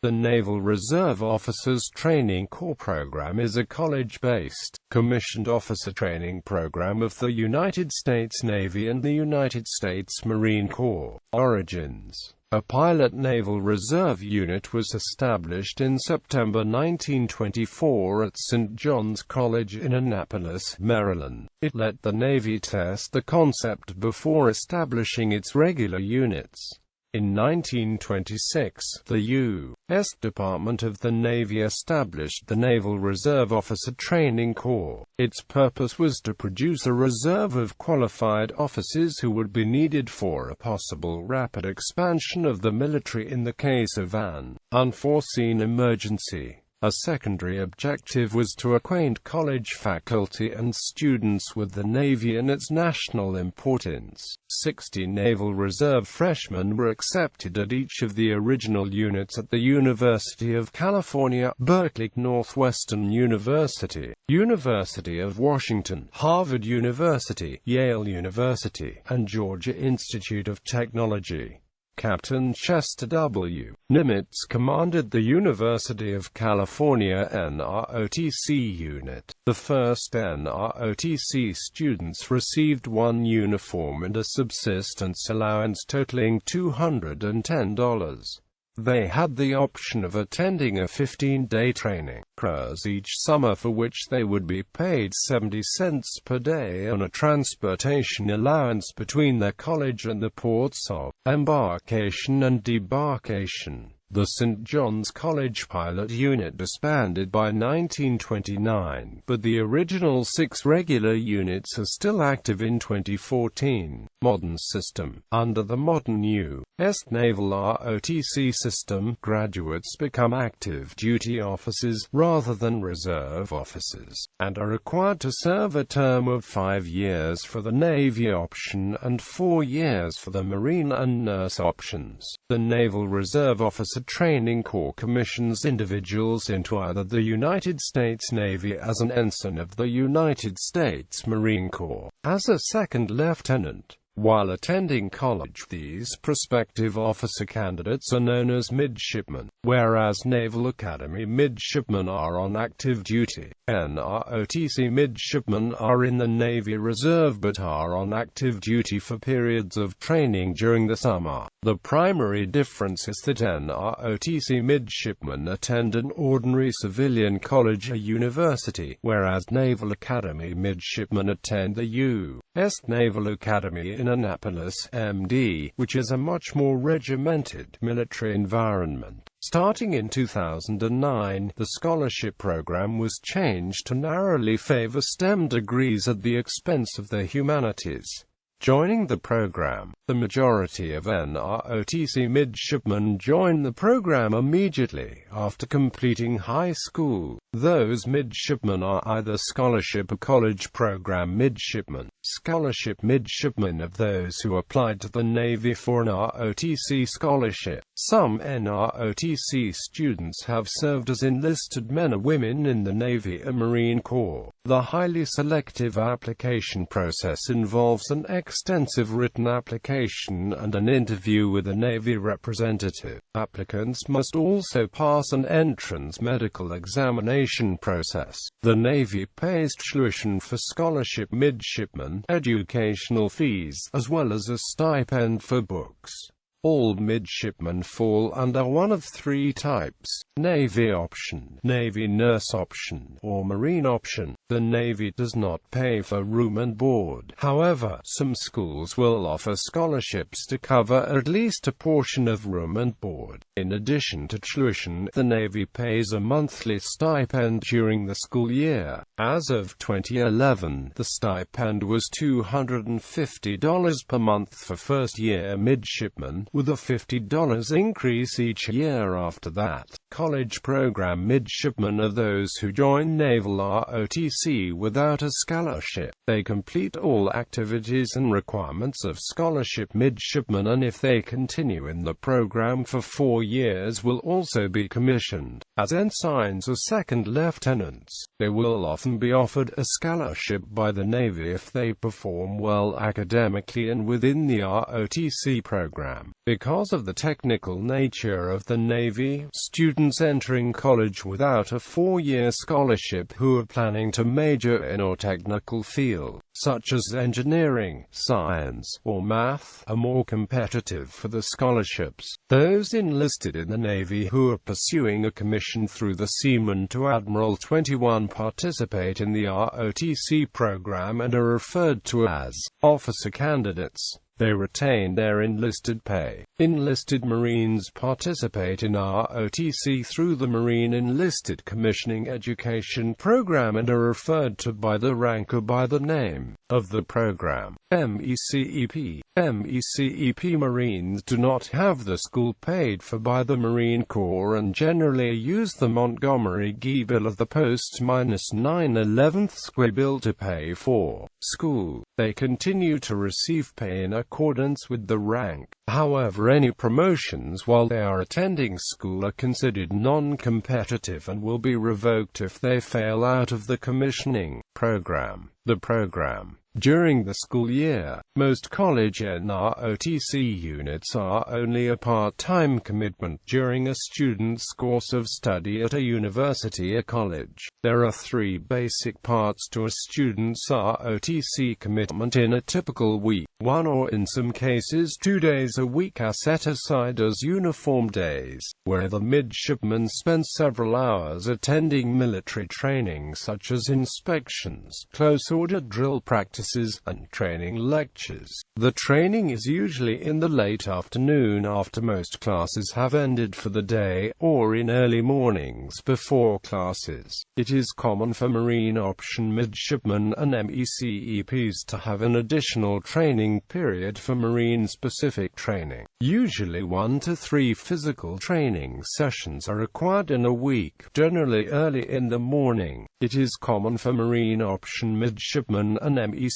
The Naval Reserve Officers Training Corps program is a college-based, commissioned officer training program of the United States Navy and the United States Marine Corps. Origins: a pilot Naval Reserve unit was established in September 1924 at St. John's College in Annapolis, Maryland. It let the Navy test the concept before establishing its regular units. In 1926, the U.S. Department of the Navy established the Naval Reserve Officer Training Corps. Its purpose was to produce a reserve of qualified officers who would be needed for a possible rapid expansion of the military in the case of an unforeseen emergency. A secondary objective was to acquaint college faculty and students with the Navy and its national importance. 60 Naval Reserve freshmen were accepted at each of the original units at the University of California, Berkeley, Northwestern University, University of Washington, Harvard University, Yale University, and Georgia Institute of Technology. Captain Chester W. Nimitz commanded the University of California NROTC unit. The first NROTC students received one uniform and a subsistence allowance totaling $210. They had the option of attending a 15-day training course each summer for which they would be paid 70 cents per day on a transportation allowance between their college and the ports of embarkation and debarkation. The St. John's College pilot unit disbanded by 1929, but the original 6 regular units are still active in 2014. Modern system. Under the modern U.S. Naval ROTC system, graduates become active duty officers rather than reserve officers, and are required to serve a term of 5 years for the Navy option and 4 years for the Marine and Nurse options. The Naval Reserve Officer Training Corps commissions individuals into either the United States Navy as an ensign of the United States Marine Corps, as a second lieutenant. While attending college, these prospective officer candidates are known as midshipmen, whereas Naval Academy midshipmen are on active duty. NROTC midshipmen are in the Navy Reserve but are on active duty for periods of training during the summer. The primary difference is that NROTC midshipmen attend an ordinary civilian college or university, whereas Naval Academy midshipmen attend the U.S. Naval Academy in Annapolis, MD, which is a much more regimented military environment. Starting in 2009, the scholarship program was changed to narrowly favor STEM degrees at the expense of the humanities. Joining the program, the majority of NROTC midshipmen join the program immediately after completing high school. Those midshipmen are either scholarship or college program midshipmen. Scholarship midshipmen of those who applied to the Navy for an ROTC scholarship. Some NROTC students have served as enlisted men or women in the Navy and Marine Corps. The highly selective application process involves an extensive written application and an interview with a Navy representative. Applicants must also pass an entrance medical examination process. The Navy pays tuition for scholarship midshipmen, educational fees, as well as a stipend for books. All midshipmen fall under one of 3 types: Navy option, Navy nurse option, or Marine option. The Navy does not pay for room and board. However, some schools will offer scholarships to cover at least a portion of room and board. In addition to tuition, the Navy pays a monthly stipend during the school year. As of 2011, the stipend was $250 per month for first-year midshipmen, with a $50 increase each year after that. College program midshipmen are those who join Naval ROTC without a scholarship. They complete all activities and requirements of scholarship midshipmen, and if they continue in the program for 4 years will also be commissioned. as ensigns or second lieutenants. They will often be offered a scholarship by the Navy if they perform well academically and within the ROTC program. Because of the technical nature of the Navy, students entering college without a 4-year scholarship who are planning to major in a technical field, such as engineering, science, or math, are more competitive for the scholarships. Those enlisted in the Navy who are pursuing a commission through the Seaman to Admiral 21 participate in the ROTC program and are referred to as officer candidates. They retain their enlisted pay. Enlisted Marines participate in ROTC through the Marine Enlisted Commissioning Education Program and are referred to by the rank or by the name of the program. MECEP. MECEP Marines do not have the school paid for by the Marine Corps and generally use the Montgomery Gee bill of the post-9/11 square bill to pay for school. They continue to receive pay in accordance with the rank. However, any promotions while they are attending school are considered non-competitive and will be revoked if they fail out of the commissioning program. The program. During the school year, most college NROTC units are only a part-time commitment during a student's course of study at a university or college. There are 3 basic parts to a student's ROTC commitment in a typical week. 1 or in some cases 2 days a week are set aside as uniform days, where the midshipmen spend several hours attending military training such as inspections, close order drill practices, and training lectures. The training is usually in the late afternoon after most classes have ended for the day, or in early mornings before classes. It is common for Marine option midshipmen and MECEPs to have an additional training period for Marine-specific training. Usually 1 to 3 physical training sessions are required in a week, generally early in the morning. It is common for Marine option midshipmen and MECEPs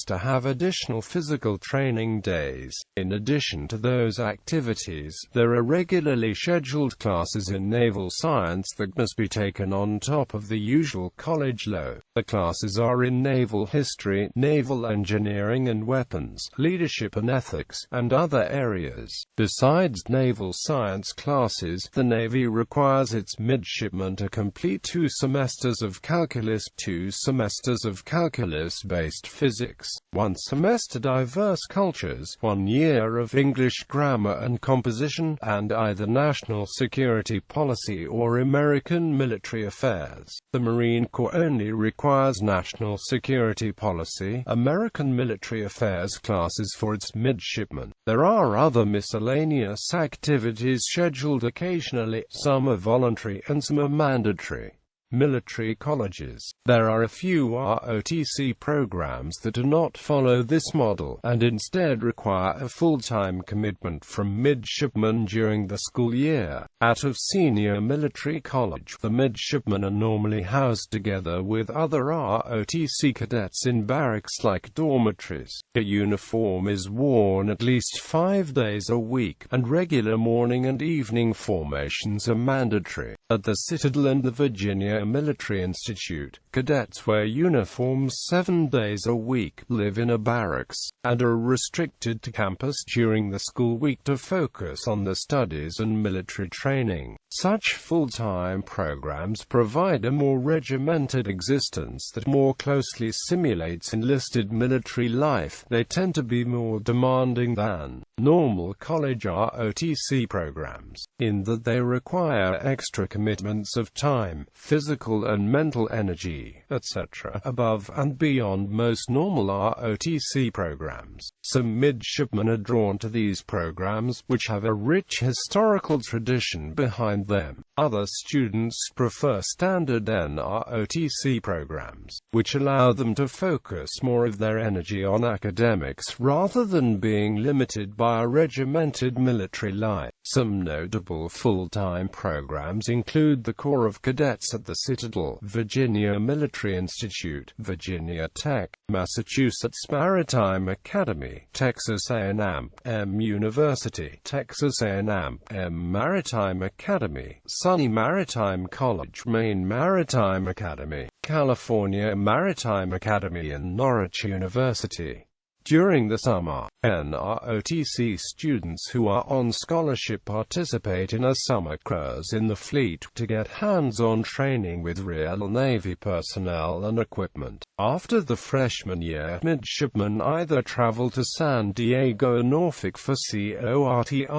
to have additional physical training days. In addition to those activities, there are regularly scheduled classes in naval science that must be taken on top of the usual college load. The classes are in naval history, naval engineering and weapons, leadership and ethics, and other areas. Besides naval science classes, the Navy requires its midshipmen to complete 2 semesters of calculus, 2 semesters of calculus-based physics, 1 semester diverse cultures, 1 year of English grammar and composition, and either national security policy or American military affairs. The Marine Corps only requires national security policy, American military affairs classes for its midshipmen. There are other miscellaneous activities scheduled occasionally. Some are voluntary and some are mandatory. Military colleges. There are a few ROTC programs that do not follow this model, and instead require a full-time commitment from midshipmen during the school year. Out of senior military college, the midshipmen are normally housed together with other ROTC cadets in barracks-like dormitories. A uniform is worn at least 5 days a week, and regular morning and evening formations are mandatory. At the Citadel and the Virginia Military Institute, cadets wear uniforms 7 days a week, live in a barracks, and are restricted to campus during the school week to focus on the studies and military training. Such full-time programs provide a more regimented existence that more closely simulates enlisted military life. They tend to be more demanding than normal college ROTC programs, in that they require extra commitments of time, physical and mental energy, etc., above and beyond most normal ROTC programs. Some midshipmen are drawn to these programs, which have a rich historical tradition behind them. Other students prefer standard NROTC programs, which allow them to focus more of their energy on academics rather than being limited by a regimented military life. Some notable full-time programs include the Corps of Cadets at the Citadel, Virginia Military Institute, Virginia Tech, Massachusetts Maritime Academy, Texas A&M University, Texas A&M Maritime Academy, SUNY Maritime College, Maine Maritime Academy, California Maritime Academy, and Norwich University. During the summer, NROTC students who are on scholarship participate in a summer cruise in the fleet to get hands-on training with real Navy personnel and equipment. After the freshman year, midshipmen either travel to San Diego or Norfolk for CORTRAMID.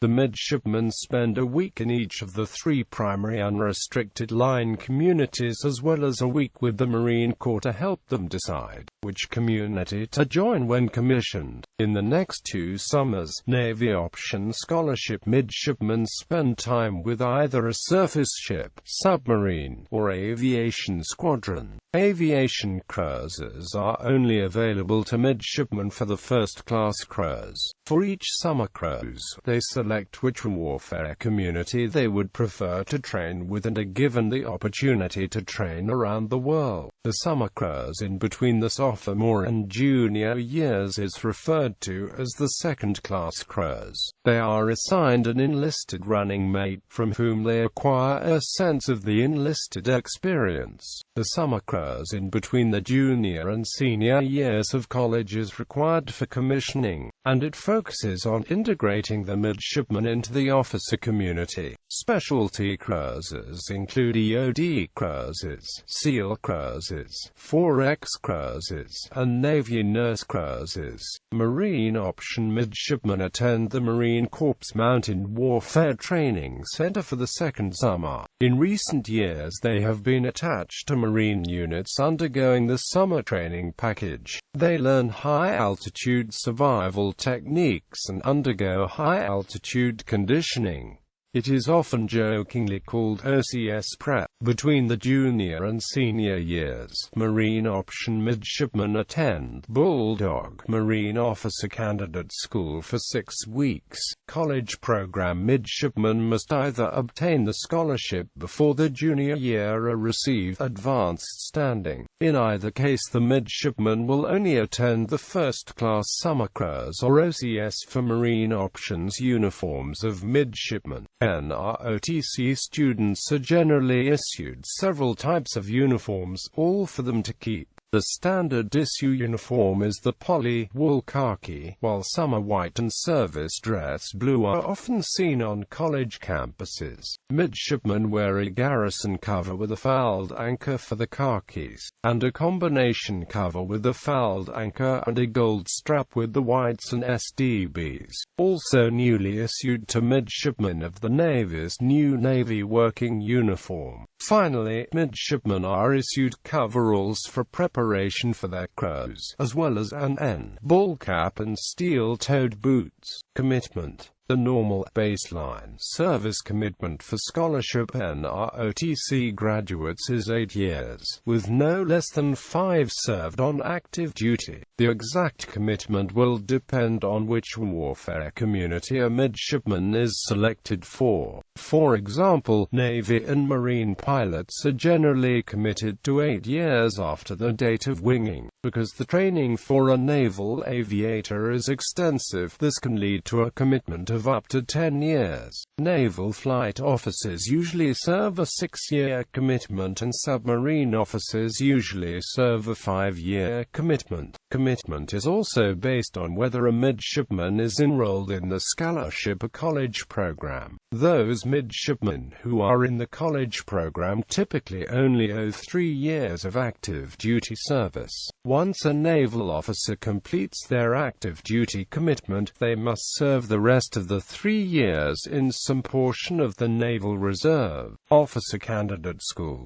The midshipmen spend a week in each of the 3 primary unrestricted line communities, as well as a week with the Marine Corps to help them decide which community to join when commissioned. In the next 2 summers, Navy Option Scholarship midshipmen spend time with either a surface ship, submarine, or aviation squadron. Aviation cruises are only available to midshipmen for the first-class cruise. For each summer cruise, they select which warfare community they would prefer to train with and are given the opportunity to train around the world. The summer cruise in between the sophomore and junior years is referred to as the second-class cruise. They are assigned an enlisted running mate from whom they acquire a sense of the enlisted experience. The summer cruise in between the junior and senior years of college is required for commissioning, and it focuses on integrating the midshipman into the officer community. Specialty cruises include EOD cruises, SEAL cruises, 4X cruises, and Navy nurse cruises. Marine option midshipmen attend the Marine Corps Mountain Warfare Training Center for the second summer. In recent years they have been attached to Marine units undergoing the summer training package. They learn high-altitude survival techniques and undergo high-altitude conditioning. It is often jokingly called OCS prep. Between the junior and senior years, Marine option midshipmen attend Bulldog Marine Officer Candidate School for 6 weeks. College program midshipmen must either obtain the scholarship before the junior year or receive advanced standing. In either case, the midshipman will only attend the first-class summer cruise or OCS for Marine options. Uniforms of midshipmen. NROTC students are generally issued several types of uniforms, all for them to keep. The standard issue uniform is the poly-wool khaki, while summer white and service dress blue are often seen on college campuses. Midshipmen wear a garrison cover with a fouled anchor for the khakis, and a combination cover with a fouled anchor and a gold strap with the whites and SDBs. Also newly issued to midshipmen of the Navy's new Navy working uniform. Finally, midshipmen are issued coveralls for preparation for their cruise, as well as an N-ball cap and steel-toed boots. Commitment. The normal baseline service commitment for scholarship NROTC graduates is 8 years, with no less than 5 served on active duty. The exact commitment will depend on which warfare community a midshipman is selected for. For example, Navy and Marine pilots are generally committed to 8 years after the date of winging. Because the training for a naval aviator is extensive, this can lead to a commitment of up to 10 years. Naval flight officers usually serve a 6-year commitment, and submarine officers usually serve a 5-year commitment. Commitment is also based on whether a midshipman is enrolled in the scholarship or college program. Those midshipmen who are in the college program typically only owe 3 years of active duty service. Once a naval officer completes their active duty commitment, they must serve the rest of the 3 years in some portion of the Naval Reserve Officer Candidate School.